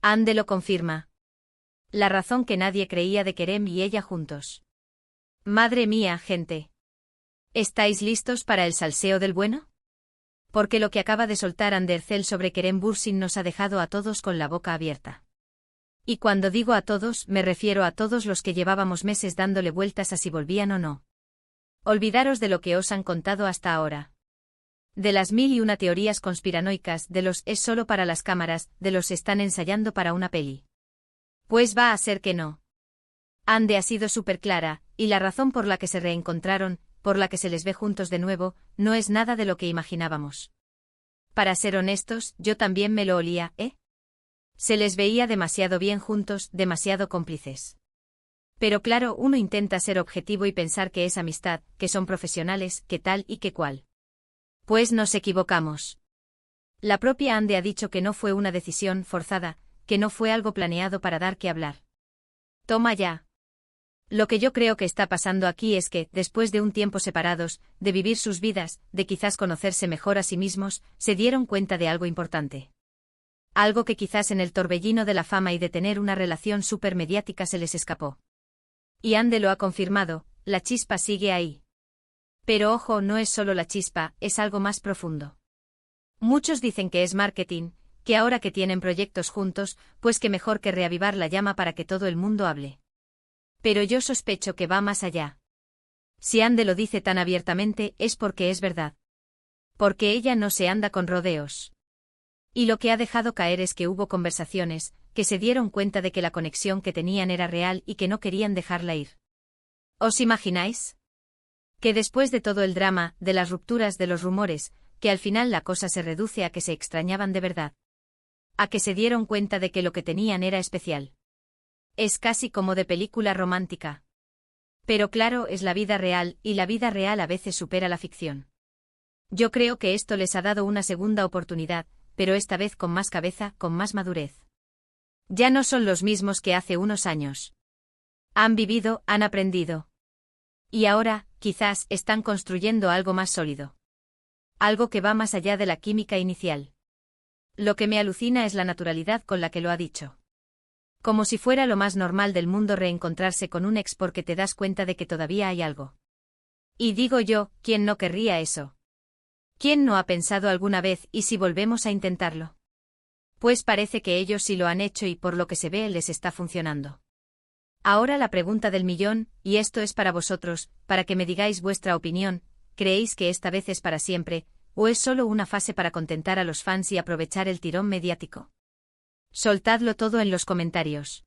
Ande lo confirma. La razón que nadie creía de Kerem y ella juntos. Madre mía, gente. ¿Estáis listos para el salseo del bueno? Porque lo que acaba de soltar Andercel sobre Kerem Bürsin nos ha dejado a todos con la boca abierta. Y cuando digo a todos, me refiero a todos los que llevábamos meses dándole vueltas a si volvían o no. Olvidaros de lo que os han contado hasta ahora. De las 1001 teorías conspiranoicas, de los es solo para las cámaras, de los están ensayando para una peli. Pues va a ser que no. Ande ha sido súper clara, y la razón por la que se reencontraron, por la que se les ve juntos de nuevo, no es nada de lo que imaginábamos. Para ser honestos, yo también me lo olía, ¿eh? Se les veía demasiado bien juntos, demasiado cómplices. Pero claro, uno intenta ser objetivo y pensar que es amistad, que son profesionales, que tal y que cual. Pues nos equivocamos. La propia Ande ha dicho que no fue una decisión forzada, que no fue algo planeado para dar que hablar. Toma ya. Lo que yo creo que está pasando aquí es que, después de un tiempo separados, de vivir sus vidas, de quizás conocerse mejor a sí mismos, se dieron cuenta de algo importante. Algo que quizás en el torbellino de la fama y de tener una relación supermediática se les escapó. Y Ande lo ha confirmado, la chispa sigue ahí. Pero ojo, no es solo la chispa, es algo más profundo. Muchos dicen que es marketing, que ahora que tienen proyectos juntos, pues que mejor que reavivar la llama para que todo el mundo hable. Pero yo sospecho que va más allá. Si Ande lo dice tan abiertamente es porque es verdad. Porque ella no se anda con rodeos. Y lo que ha dejado caer es que hubo conversaciones, que se dieron cuenta de que la conexión que tenían era real y que no querían dejarla ir. ¿Os imagináis? Que después de todo el drama, de las rupturas, de los rumores, que al final la cosa se reduce a que se extrañaban de verdad. A que se dieron cuenta de que lo que tenían era especial. Es casi como de película romántica. Pero claro, es la vida real, y la vida real a veces supera la ficción. Yo creo que esto les ha dado una segunda oportunidad, pero esta vez con más cabeza, con más madurez. Ya no son los mismos que hace unos años. Han vivido, han aprendido. Y ahora, quizás, están construyendo algo más sólido. Algo que va más allá de la química inicial. Lo que me alucina es la naturalidad con la que lo ha dicho. Como si fuera lo más normal del mundo reencontrarse con un ex porque te das cuenta de que todavía hay algo. Y digo yo, ¿quién no querría eso? ¿Quién no ha pensado alguna vez y si volvemos a intentarlo? Pues parece que ellos sí lo han hecho y por lo que se ve les está funcionando. Ahora la pregunta del millón, y esto es para vosotros, para que me digáis vuestra opinión, ¿creéis que esta vez es para siempre, o es solo una fase para contentar a los fans y aprovechar el tirón mediático? Soltadlo todo en los comentarios.